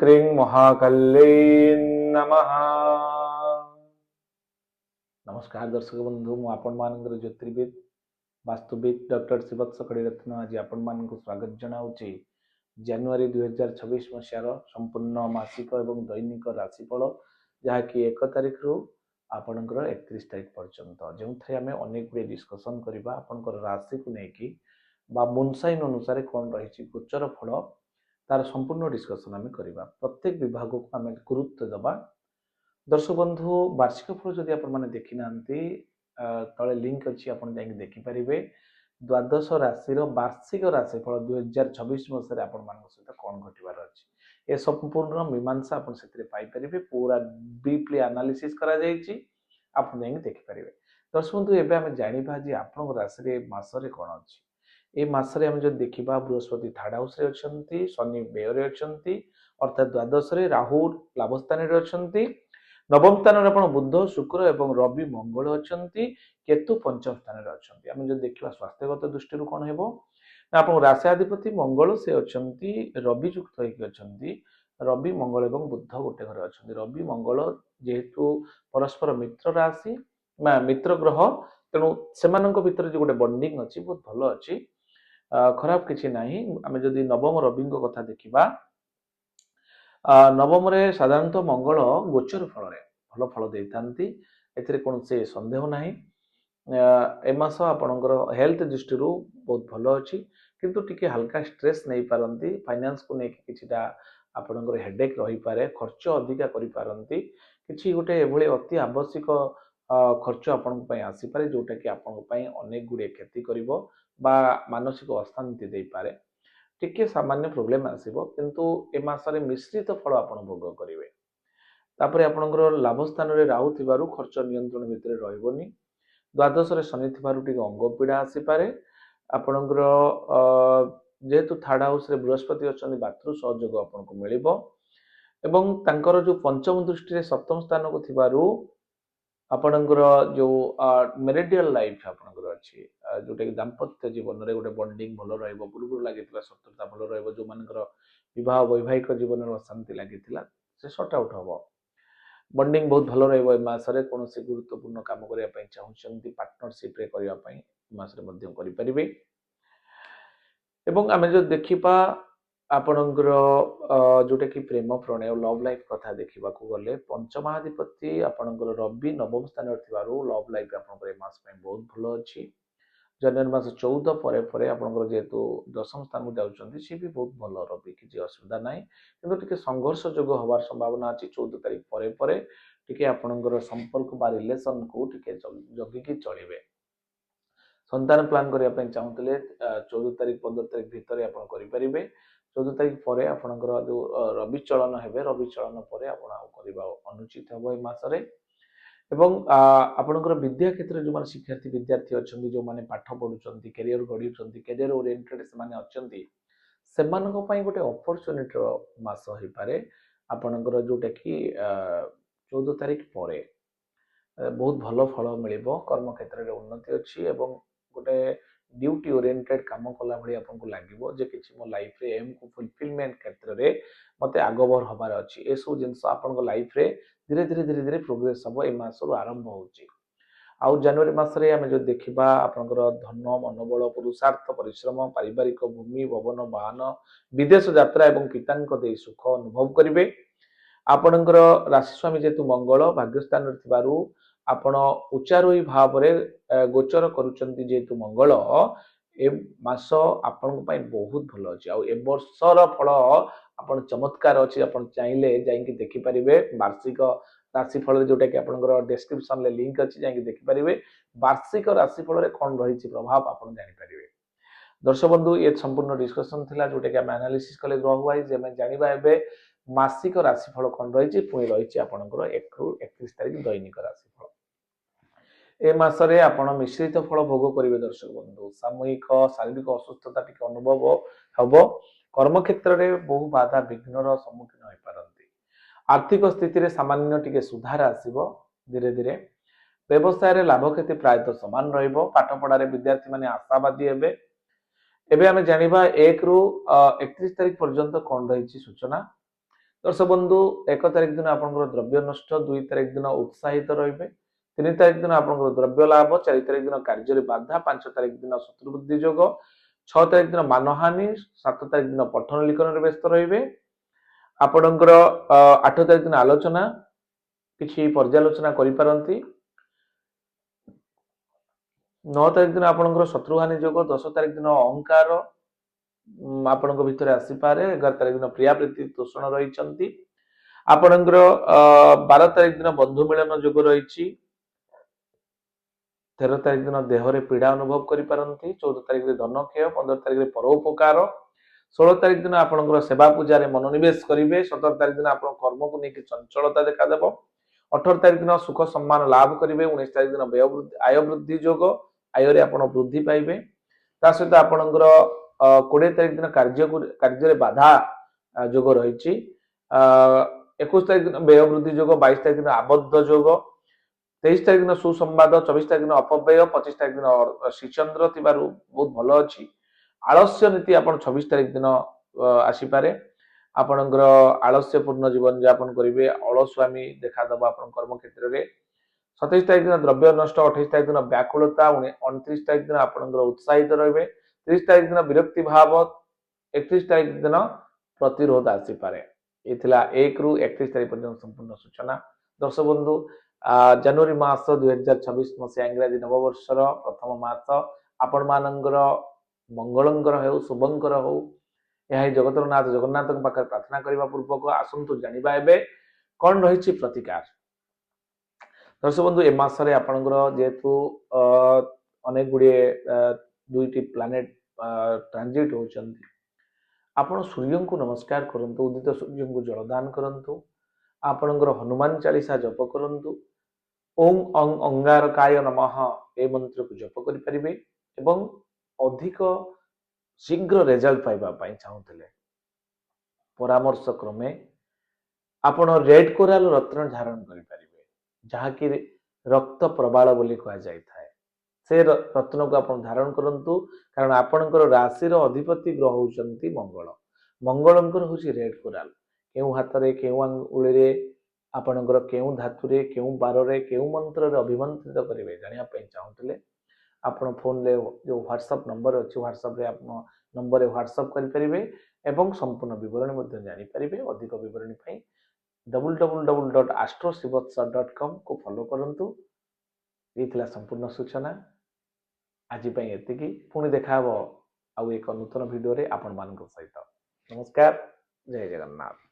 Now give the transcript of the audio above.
क्रीं महाकाल्यै नमः। नमस्कार दर्शक बंधु, मु आपण मानकर ज्योतिर्विद वास्तुविद डॉक्टर श्रीवत्स कड़ीरत्न आज आपण मान स्वागत जनाऊँच जनवरी 2026 मसीहार संपूर्ण मासिक एवं दैनिक राशिफल जहाँकि 1 तारिख रु आपणकर 31 तारिख पर्यंत जो थे आम अनेक गुड़े डिस्कसन करवा आपंकर राशि को लेकिन मुनसाइन अनुसार कौन रही गोचर फल तार संपूर्ण डिस्कसन आम करवा प्रत्येक विभाग को आम गुरुत्व दबा। दर्शक बंधु वार्षिक फल जदि आपने देखी ना तले लिंक अच्छी आप देखिपारे द्वादश राशि वार्षिक राशिफल 2026 मसीह आपण सहित कौन घटवार अच्छी ए संपूर्ण मीमांसा आपरे पूरा डीपली एनालिसिस करा आप देखिपारे। दर्शक बंधु एवं आम जाना जी आप राशि मसरे कौन अच्छी ए मसरे आम जो देखा बृहस्पति थर्ड हाउस रे अच्छी, शनि व्यय अच्छा अर्थात द्वादश राहु लाभस्थान अच्छा, नवम स्थान बुध शुक्र एवं रवि मंगल अच्छा, केतु पंचम स्थान अच्छा। आम जो देखा स्वास्थ्यगत दृष्टि कौन हो आप राशियाधिपति मंगल से अच्छा रवि युक्त होती रवि मंगल एवं बुध गोटे घर अच्छा। रवि मंगल जेहेतु परस्पर मित्र राशि मित्र ग्रह तेणु से भर जो गोटे बंडिंग अच्छी बहुत भल अच्छी खराब किसी ना। आम जदि नवम रवि कथा देखा नवम साधारणतः मंगल गोचर फल भल फल दे था कौन से सन्देह ना। ए मास आपणकर हेल्थ दृष्टि बहुत भल अच्छी किंतु टिके हल्का स्ट्रेस नहीं पारती फाइनेंस को लेकिन किछिटा आपणकर हेडेक रही पारे खर्च अधिका करि पारंती किछि गोटे एभली अति आवश्यक खर्च आपण आसीपे जोटा कि आपण अनेक गुड़े क्षति करिवो बा मानसिक अशांति दे पारे टिके सामान्य प्रोब्लेम आसीबो किंतु ए मासरे मिश्रित फल आपण भोग करिवे। तापरे आपणकर लाभ स्थान रे राहु थिबारु खर्च नियंत्रण भितर रहइबोनी। द्वादश रे शनि थिबारु टिके अंग पीड़ा आसीपारे आपणकर जेहेतु थर्ड हाउस रे बृहस्पति अच्छा मातृ सहयोग आपको मिलिबो एवं तांकर जो पंचम दृष्टि रे सप्तम स्थान को थिबारु आपणकर जो मेरिडियल लाइफ आपणकर अच्छी जोटा कि दाम्पत्य जीवन रे गोटे बंडिंग भल रहइबो पूर्व लागि शत्रुता भल रहइबो जो मानकर विवाह वैवाहिक जीवन रे अशांति लागि से सॉर्ट आउट हबो बंडिंग बहुत भल रही मसरे कौन से गुरुत्वपूर्ण काम करने चाहते पार्टनरशिप रे करने करें। आम जो देखा आपणकर जोटा कि प्रेम प्रणय लव लाइफ कथा देखा गले पंचमाधिपति आपणकर रवि नवम स्थान लव लाइफ आपंकर बहुत भल अच्छी। जनवरी मास 14 पर आपंकर जेहेतु दशम स्थान को जाऊँच सी भी बहुत भल रवि किसी असुविधा ना कि संघर्ष जोग हबार संभावना अच्छी 14 तारिख पर टिके आपणकर संपर्क बा रिलेशन को टिके जगिकी चलिए। संतान प्लान करने चाहूले 14 तारिख 15 तारिख भितर आप करें 14 तारिख पर आपणकर जो रवि चलन है रवि चलन पर अनुचित हम मसरे एवं आपणकर विद्या क्षेत्र जो शिक्षार्थी विद्यार्थी अच्छा जो मैंने पाठ पढ़ुं कैरियर गढ़ी कैरियर ओरिएंटेड से गोटे अपरच्युनिटी मास हो पारे आपणकर जोटा कि 14 तारिख पर बहुत भल फल मिल कर्म क्षेत्र में उन्नति अच्छी एवं गोटे ड्यूटी ओरिएंटेड काम कला भाई आपको लगे जे कि मो लाइफ रे एम को फुलफिलमेंट क्षेत्र में मत आगबर हबार अच्छी ए सब जिन आप लाइफ रे धीरे धीरे धीरे धीरे प्रोग्रेस हम ए आरंभ हो जनवरी मसरे आम जो देखा आपंकर धन मनोबल पुरुषार्थ परिश्रम पारिवारिक भूमि भवन वाहन विदेश यात्रा एवं पिता दे सुख अनुभव करेंगे। आपणकर राशि स्वामी जेतु मंगल भाग्यस्थान आपण उच्चारोही भाव में गोचर करुचंती जेतु मंगल ए मास आपण बहुत भल अच्छी आर्षर फल आप चमत्कार अच्छी आप चाहिए जाकि देखिपारे वार्षिक राशिफल जोटा कि आप डिस्क्रिप्शन लिंक अच्छी जाकि देखिपारे वार्षिक राशिफल कौन रही प्रभाव आप जानीपारे। दर्शक बंधु ये संपूर्ण डिस्कसन थिला जोटा कि आम एनालिसिस कले ग्रह वाइज आम जानिबा एबे मासिक राशिफल कौन रही पुणी रही आपंकर 1 रु 31 तारिख दैनिक राशिफल ए मासरे आपण मिश्रित फल भोग करेंगे। दर्शक बंधु सामूहिक शारीरिक असुस्थता टिके अनुभव हम कर्म क्षेत्र में बहु बाधा विघ्नर सम्मुखीन हो पारती आर्थिक स्थिति सामान्य टिके सुधार आसीबो धीरे धीरे व्यवसाय लाभ क्षति प्रायतः समान रहिबो पाठ पढ़ारे विद्यार्थी माने आशावादी हेबे। एबे आमे जानिबा 1 रु 31 तारिख पर्यंत कौन रही सूचना दर्शक बंधु 1 तारिख दिन आपनकर द्रव्य नष्ट, 2 तारिख दिन उत्साहित रहिबे, 3 तारिख दिन आपनकर द्रव्य लाभ, 4 तारिख दिन कार्य बाधा, 5 तारिख दिन शत्रुबुद्धि योग, 6 तारिख दिन मानहानि, 7 तारिख दिन पठन लिखन व्यस्त रहिबे। आपनकर 8 तारिख दिन आलोचना किछि पर्यालोचना करि पारंती। 9 तारिख दिन आपनकर शत्रुहानि योग, 10 तारिख दिन अहंकार आपनक भितर आसी पारे, 11 तारिख दिन प्रिया प्रीति तोषण रहिचंती। आपनकर 12 तारिख दिन बंधु मिलन योग रहिछि। 13 तारिख दिन देहरे पीड़ा अनुभव करि पारंती। 14 तारिख रे धन क्षय, 15 तारिख रे परोपकार, 16 तारिख दिन आपनकर सेवा पूजा रे मनोनिवेश करिवे। 17 तारिख दिन आपन कर्म को नेकी चंचलता देखा देबो। 18 तारिख दिन सुख सम्मान लाभ करिवे। 19 तारिख दिन व्यय वृद्धि आय वृद्धि योग, आय रे आपन वृद्धि पाइबे। ता सहित आपनकर 20 तारिख दिन कार्य रे बाधा योग रहिछि। 21 तारिख दिन व्यय वृद्धि योग, 22 तारिख दिन आबद्ध योग, 23 तारिख दिन सुसंवाद, 24 तारिख दिन अपव्यय, 25 तारिख दिन श्रीचंद्र थिबारु बहुत भलो अछि। आलस्य नीति आपण 26 तारिख दिन आसी पारे। आपनकर आलस्य पूर्ण जीवन यापन करिवे, अलस्वामी देखा दबा आपण कर्म क्षेत्र रे। 27 तारिख दिन द्रव्य नष्ट, 28 तारिख दिन व्याकुलता, 29 तारिख दिन आपनकर उत्साहित रहिबे, 30 तारिख दिन विरक्ति भाव, 31 तारिख दिन प्रतिरोध आसी पारे। एथिला 1 रु 31 तारिख पर्यंत संपूर्ण सूचना। दर्शक बंधु जनवरी मास 2026 मसिया इंग्राजी नववर्षर प्रथम मास आपण मानकर मंगलंकर हेउ शुभंकर हो यह जगतर नाथ जगन्नाथ पाखे प्रार्थना करने पूर्वक आसतु जानिबा एबे कौन रही प्रतिकार। दर्शक बंधु ए मासरे आपनकर जेहेतु अनेक गुड़िए दुईटी प्लानेट ट्रांजिट होचंती, आपण सूर्य को नमस्कार करंतु, उदित सूर्य को जलदान करंतु, आपनकर हनुमान चालीसा जप करंतु, ओम अंगारकाय नमः ए मंत्र को जप करि परिबे एवं अधिक शीघ्र रिजल्ट पाइबा पाई चाहूले परामर्श क्रमे आपण रेड कोराल रत्न धारण करि परिबे, जहाँकि रक्त प्रबाल बोली कहा जाय थाए। से रत्न को आपण धारण करंतु, कारण आपणकर राशि अधिपति ग्रह होचंती मंगल। मंगलंकर होची रेड कोराल। केउ हातरे केउ अंगुली रे आपणकर केउ धातुरे केउ बाररे केउ मंत्र अभिमंत्रित करेंगे जानिया चाहूले आपण फोन ले जो व्हाट्सएप नंबर अच्छी व्हाट्सएप रे आपण नंबर व्हाट्सएप करेंगे एवं संपूर्ण विवरणी जानी पारिबे। अधिक विवरणी पई www.astrosivotsa.com को फॉलो करंतु। ये संपूर्ण सूचना आज एतिकी। पुणी देखा आउ एक नूतन वीडियो रे आपण मान सहित। नमस्कार, जय जगन्नाथ।